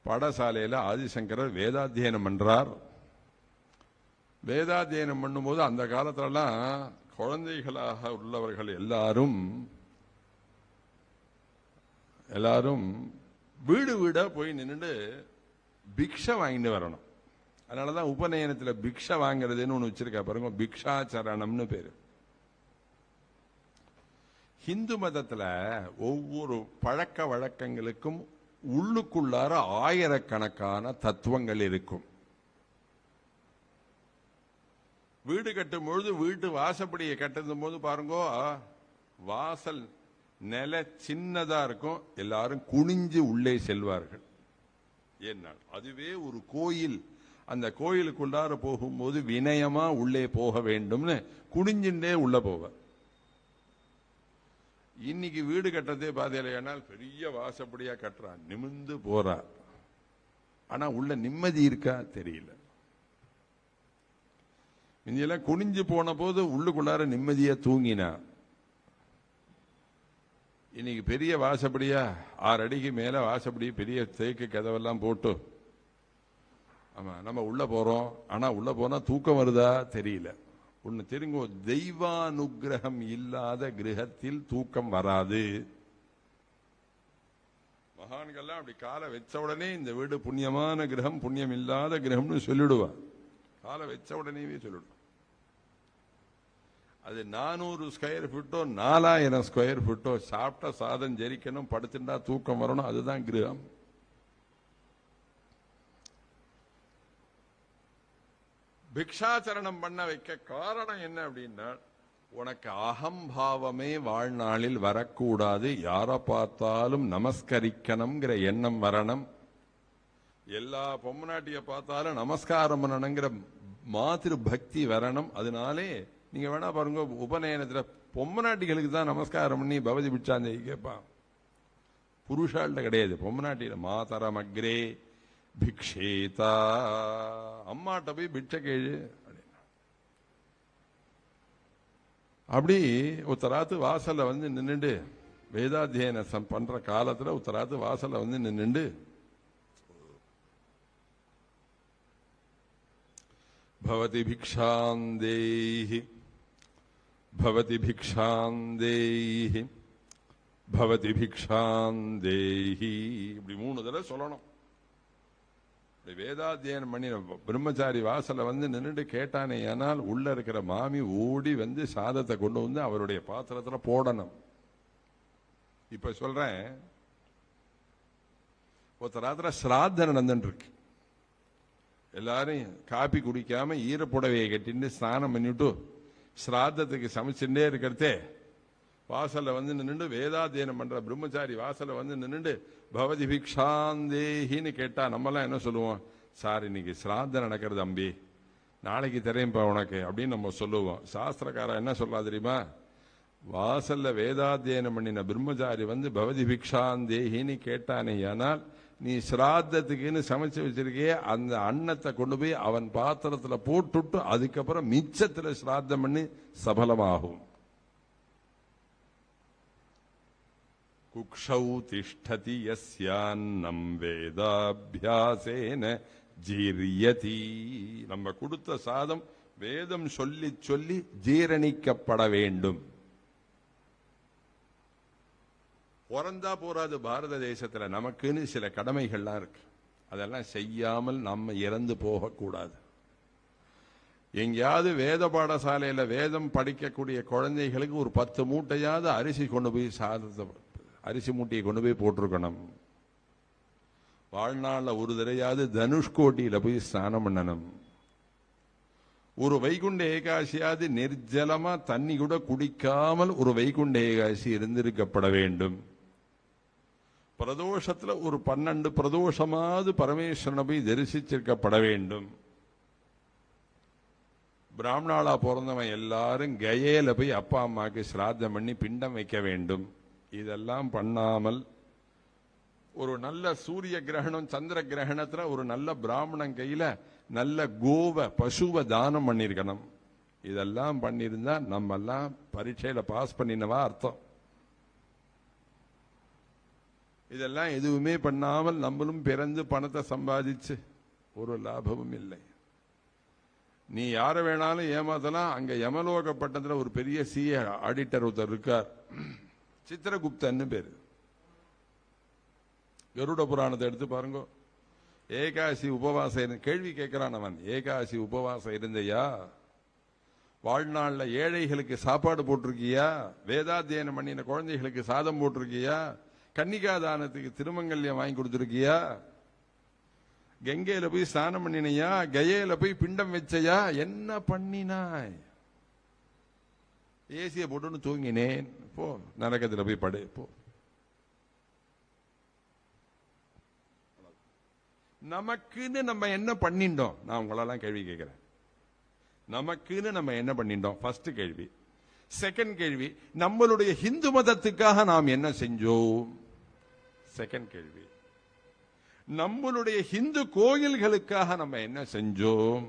பாடசாலையில் ஆதிசங்கரர் வேதாத்தியனம் பண்றார். வேதாத்தியனம் பண்ணும்போது அந்த காலத்திலலாம் குழந்தைகளாக உள்ளவர்கள் எல்லாரும் வீடு வீடா போய் நின்றுட்டு பிக்ஷை வாங்கிட்டு வரணும். அதனாலதான் உபநயனத்தில் பிக்ஷை வாங்குறதுன்னு ஒன்று வச்சிருக்கா பாருங்க, பிக்ஷாச்சரணம்னு பேரு. ஹிந்து மதத்துல ஒவ்வொரு பழக்க வழக்கங்களுக்கும் உள்ளுக்குள்ளார ஆயிரக்கணக்கான தத்துவங்கள் இருக்கும். வீடு கட்டும் பொழுது வீட்டு வாசப்படியை கட்டும் போது பாருங்க, வாசல் நில சின்னதா இருக்கும், எல்லாரும் குனிஞ்சு உள்ளே செல்வார்கள். ஏன்னா அதுவே ஒரு கோயில். அந்த கோயிலுக்குள்ளார போகும்போது வினயமா உள்ளே போக வேண்டும்னு குனிஞ்சுட்டே உள்ள போவார். இன்னைக்கு வீடு கட்டுறதே பாதையில பெரிய வாசப்படியா கட்டுறான், நிமிந்து போறா. ஆனா உள்ள நிம்மதி இருக்கா தெரியல. இங்கெல்லாம் குனிஞ்சு போன போது உள்ளுக்குள்ளார நிம்மதியா தூங்கினா. இன்னைக்கு பெரிய வாசப்படியா 6 அடிக்கு மேல வாசப்படி பெரிய தேக்கு கதவெல்லாம் போட்டு ஆமா நம்ம உள்ள போறோம். ஆனா உள்ள போனா தூக்கம் வருதா தெரியல. ஒன்னு தெரியுங்க, தெய்வானுகிரகம் இல்லாத கிரகத்தில் தூக்கம் வராது. மகான்கள்லாம் அப்படி காலை வச்ச உடனே இந்த வீடு புண்ணியமான கிரகம், புண்ணியம் இல்லாத கிரகம்னு சொல்லிடுவா. காலை வச்ச உடனேவே சொல்லிடுவா. அது 400 ஸ்கொயர் ஃபீட்டோ 4000 ஸ்கொயர் ஃபீட்டோ சாப்பிட்ட சாதம் ஜெரிக்கணும், படுத்துட்டா தூக்கம் வரணும், அதுதான் கிரகம். பிக்ஷாச்சரணம் பண்ண வைக்க காரணம் என்ன அப்படின்னா, உனக்கு அகம்பாவமே வாழ்நாளில் வரக்கூடாது. யாரை பார்த்தாலும் நமஸ்கரிக்கணுங்கிற எண்ணம் வரணும். எல்லா பொம்மநாட்டிய பார்த்தாலும் நமஸ்காரம் பண்ணணுங்கிற மாதிரி பக்தி வரணும். அதனாலே நீங்க வேணா பாருங்க, உபநயனத்துல பொம்மநாட்டிகளுக்கு தான் நமஸ்காரம் பண்ணி பவதி பிட்சாந்தேகி கேட்பான். புருஷால்கிட்ட கிடையாது. பொம்மநாட்டியில மாதரம் அக்ரே பிக்ஷேதா, அம்மாட்ட போய் பிட்சை கேளு அப்படின்னா. அப்படி உத்தராத்து வாசல்ல வந்து நின்னுண்டு வேதாத்தியனம் பண்ற காலத்துல உத்தராத்து வாசல்ல வந்து நின்னுண்டு பவதி பிக்ஷாந்தேஹி பவதி பிக்ஷாந்தேஹி பவதி பிக்ஷாந்தேஹி இப்படி 3 தடவை சொல்லணும். வேதாத்தியனம் பண்ணி பிரம்மச்சாரி வாசல்ல வந்து நின்றுட்டு கேட்டானே, ஆனால் உள்ள இருக்கிற மாமி ஓடி வந்து சாதத்தை கொண்டு வந்து அவருடைய பாத்திரத்துல போடணும். இப்ப சொல்றேன், ஒருத்த ராத்திர சிராத்த நடந்துட்டு இருக்கு. எல்லாரும் காப்பி குடிக்காம ஈரப்புடவையை கட்டிட்டு ஸ்நானம் பண்ணிட்டு சிராதத்துக்கு சமைச்சுட்டே இருக்கிறதே வாசல்ல வந்து நின்றுட்டு வேதாத்தியனம் பண்ற பிரம்மச்சாரி வாசல்ல வந்து நின்றுட்டு பவதி பிக்ஷாந்தேஹின்னு கேட்டா நம்மலாம் என்ன சொல்லுவோம்? சார் இன்னைக்கு சிராத்த நடக்கிறது அம்பி, நாளைக்கு தெரியும்பா உனக்கு அப்படின்னு நம்ம சொல்லுவோம். சாஸ்திரக்காரன் என்ன சொல்லா தெரியுமா? வாசல்ல வேதாத்தியனம் பண்ணின பிரம்மச்சாரி வந்து பவதி பிக்ஷாந்தேஹின்னு கேட்டானே, ஆனால் நீ சிராதத்துக்குன்னு சமைச்சு வச்சிருக்கே அந்த அன்னத்தை கொண்டு போய் அவன் பாத்திரத்துல போட்டுட்டு அதுக்கப்புறம் மிச்சத்துல சிராத்தம் பண்ணி சபலமாகும். குக்ஷௌ திஷ்டதி யஸ்யான்னம் வேதாபியாசேன ஜீரியதி. நம்ம கொடுத்த சாதம் வேதம் சொல்லி சொல்லி ஜீரணிக்கப்பட வேண்டும். பிறந்தா போறாது. பாரத தேசத்துல நமக்குன்னு சில கடமைகள்லாம் இருக்கு. அதெல்லாம் செய்யாமல் நம்ம இறந்து போகக்கூடாது. எங்கேயாவது வேத பாடசாலையில வேதம் படிக்கக்கூடிய குழந்தைகளுக்கு ஒரு 10 மூட்டையாவது அரிசி கொண்டு போய் அரிசி மூட்டையை கொண்டு போய் போட்டிருக்கணும். வாழ்நாள்ல ஒரு தடையாவது தனுஷ்கோட்டியில போய் ஸ்நானம் பண்ணணும். ஒரு வைகுண்ட ஏகாசியாவது நிர்ஜலமா தண்ணி கூட குடிக்காமல் ஒரு வைகுண்ட ஏகாசி இருந்திருக்கப்பட வேண்டும். பிரதோஷத்துல ஒரு 12 பிரதோஷமாவது பரமேஸ்வரனை போய் தரிசிச்சிருக்கப்பட வேண்டும். பிராமணாளா பிறந்தவன் எல்லாரும் கயேல போய் அப்பா அம்மாக்கு சிராத்தம் பண்ணி பிண்டம் வைக்க வேண்டும். இதெல்லாம் பண்ணாமல் ஒரு நல்ல சூரிய கிரகணம் சந்திர கிரகணத்துல ஒரு நல்ல பிராமணன் கையில நல்ல பசுவை தானம் பண்ணிருக்கணும். இதெல்லாம் பண்ணிருந்தா நம்ம எல்லாம் பரீட்சையில பாஸ் பண்ணினவா அர்த்தம். இதெல்லாம் எதுவுமே பண்ணாமல் நம்மளும் பிறந்து பணத்தை சம்பாதிச்சு ஒரு லாபமும் இல்லை. நீ யாரை வேணாலும் ஏமாத்தலாம். அங்க யமலோக பட்டணத்துல ஒரு பெரிய சிஏ ஆடிட்டர் ஒருத்தர் இருக்கார், சித்திரகுப்தன்னு பேரு. கருட புராணத்தை எடுத்து பாருங்க. ஏகாசி உபவாசம் கேள்வி கேட்கிறான் அவன். ஏகாசி உபவாசம் இருந்தையா? வாழ்நாள்ல ஏழைகளுக்கு சாப்பாடு போட்டிருக்கியா? வேதாத்தியனம் பண்ணின குழந்தைகளுக்கு சாதம் போட்டிருக்கியா? கன்னிகா தானத்துக்கு திருமங்கல்யம் வாங்கி கொடுத்திருக்கியா? கங்கையில போய் ஸ்நானம் பண்ணினையா? கயையில போய் பிண்டம் வச்சையா? என்ன பண்ணினாய்? ஏசிய போட்டுன்னு தூங்கினேன். போ நரகத்துல போய் படு போ. நமக்குன்னு நம்ம என்ன பண்ணிட்டோம்? நான் உங்களெல்லாம் கேள்வி கேட்கிறேன். நமக்குன்னு நம்ம என்ன பண்ணிட்டோம்? ஃபர்ஸ்ட் கேள்வி. செகண்ட் கேள்வி, நம்மளுடைய ஹிந்து மதத்துக்காக நாம் என்ன செஞ்சோம்? செகண்ட் கேள்வி. நம்மளுடைய ஹிந்து கோயில்களுக்காக நம்ம என்ன செஞ்சோம்?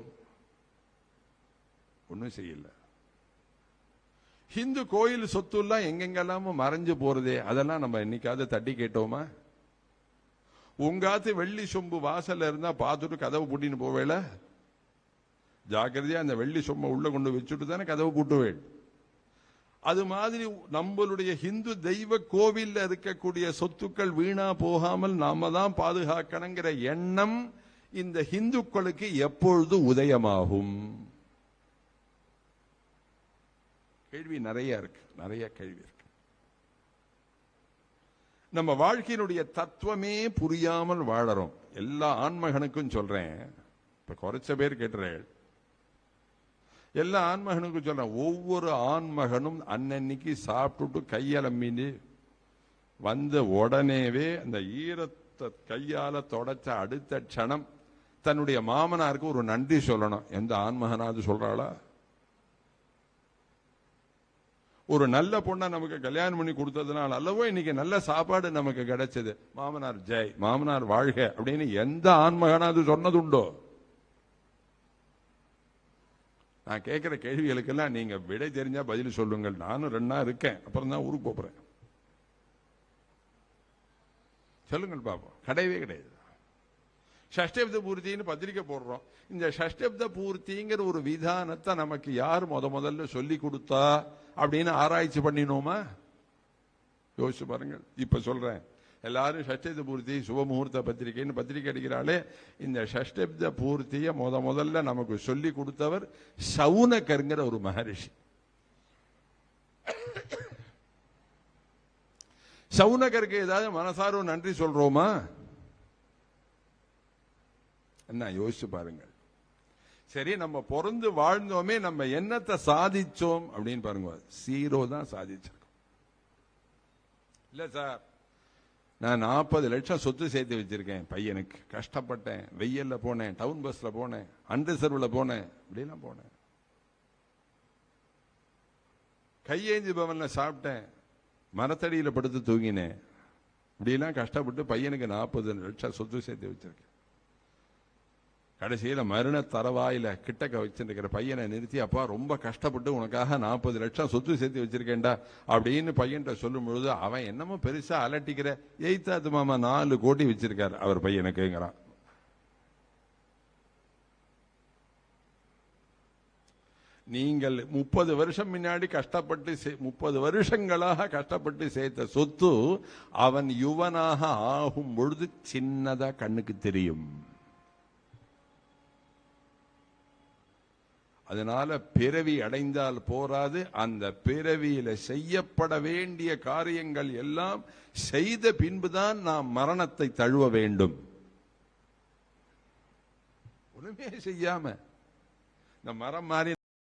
ஒன்னும் செய்யல. ஹிந்து கோயில் சொத்துலாம் எங்கெங்கெல்லாமோ மறைஞ்சு போறதே, அதெல்லாம் நம்ம என்னைக்காவது தட்டி கேட்டோமா? உங்காத்து வெள்ளி சொம்பு வாசல்ல இருந்தா பார்த்துட்டு கதவு பூட்டின்னு போவேல, ஜாக்கிரதையா அந்த வெள்ளி சொம்பை உள்ள கொண்டு வச்சுட்டு தானே கதவு பூட்டுவேன். அது மாதிரி நம்மளுடைய ஹிந்து தெய்வ கோவில்ல இருக்கக்கூடிய சொத்துக்கள் வீணா போகாமல் நாம தான் பாதுகாக்கணுங்கிற எண்ணம் இந்த ஹிந்துக்களுக்கு எப்பொழுது உதயமாகும்? கேள்வி நிறைய இருக்கு, நிறைய கேள்வி இருக்கு. நம்ம வாழ்க்கையினுடைய தத்துவமே புரியாமல் வாழறோம். எல்லா ஆண்மகனுக்கும் சொல்றேன், இப்ப குறைச்ச பேர் கேட்டுறேன், எல்லா ஆண்மகனுக்கும் சொல்றேன், ஒவ்வொரு ஆண்மகனும் அன்னன்னைக்கு சாப்பிட்டுட்டு கையலம்பின்னு வந்த உடனேவே அந்த ஈரத்தை கையால தொடச்ச அடுத்த க்ஷணம் தன்னுடைய மாமனாருக்கு ஒரு நன்றி சொல்லணும். எந்த ஆண்மகனாவது சொல்றாளா? ஒரு நல்ல பொண்ணை நமக்கு கல்யாணம் பண்ணி கொடுத்ததுனால அல்லவோ இன்னைக்கு நல்ல சாப்பாடு நமக்கு கிடைச்சது. மாமனார் ஜெய், மாமனார் வாழ்க அப்படின்னு எந்த ஆண்மகனாவது சொன்னதுண்டோ? நான் கேட்கிற கேள்விகளுக்கெல்லாம் நீங்க விடை தெரிஞ்சா பதில் சொல்லுங்கள். நானும் 2 நாள் இருக்கேன், அப்புறம் தான் ஊருக்கு போறேன். சொல்லுங்கள் பாப்போம். கிடையவே கிடையாது. ஷஷ்டப்த பூர்த்தின்னு பத்திரிக்கை போடுறோம். இந்த ஷஷ்டப்த பூர்த்திங்கிற ஒரு விதானத்தை நமக்கு யார் முதல்ல சொல்லி கொடுத்தா அப்படின்னு ஆராய்ச்சி பண்ணினோமா? யோசிச்சு பாருங்கள். இப்ப சொல்றேன், எல்லாரும் ஷஷ்டப்த பூர்த்தி சுபமுகூர்த்த பத்திரிகைன்னு பத்திரிகை அடிக்கிறாளே, இந்த ஷஷ்டப்த பூர்த்தியை முதல்ல நமக்கு சொல்லி கொடுத்தவர் சவுனகர்ங்கிற ஒரு மகரிஷி. சவுனகருக்கு ஏதாவது மனசார நன்றி சொல்றோமா? என்ன யோசிச்சு பாருங்கள். சரி, நம்ம பிறந்து வாழ்ந்தோமே, நம்ம என்னத்தை சாதிச்சோம் அப்படின்னு பாருங்க. 0 தான் சாதிச்சிருக்கோம். இல்ல சார், நான் 40 லட்சம் சொத்து சேர்த்து வச்சிருக்கேன், பையனுக்கு கஷ்டப்பட்டேன், வெயில்ல போனேன், டவுன் பஸ்ல போனேன், அன்ரிசர்வ்ல போனேன், இப்படிலாம் போனேன், கையேந்தி பவன்ல சாப்பிட்டேன், மரத்தடியில படுத்து தூங்கினேன், இப்படிலாம் கஷ்டப்பட்டு பையனுக்கு 40 லட்சம் சொத்து சேர்த்து வச்சிருக்கேன். கடைசியில மருண தரவாயில கிட்டக்க வச்சிருக்கிற பையனை நிறுத்தி, அப்பா ரொம்ப கஷ்டப்பட்டு உனக்காக 40 லட்சம் சொத்து சேர்த்து வச்சிருக்கேன்டா அப்படின்னு பையன்கிட்ட சொல்லும் பொழுது, அவன் என்னமோ பெருசா அலட்டிக்கிற, எய்தாத்து மாமா 4 கோடி வச்சிருக்காரு அவர் பையனுக்குங்கிறான். நீங்கள் 30 வருஷம் முன்னாடி கஷ்டப்பட்டு 30 வருஷங்களாக கஷ்டப்பட்டு சேர்த்த சொத்து அவன் யுவனாக ஆகும் பொழுது சின்னதா கண்ணுக்கு தெரியும். அதனால பிறவி அடைந்தால் போராது, அந்த பிறவியில செய்யப்பட வேண்டிய காரியங்கள் எல்லாம் செய்த பின்புதான் நாம் மரணத்தை தழுவ வேண்டும். ஒண்ணுமே செய்யாம இந்த மரம் மாறி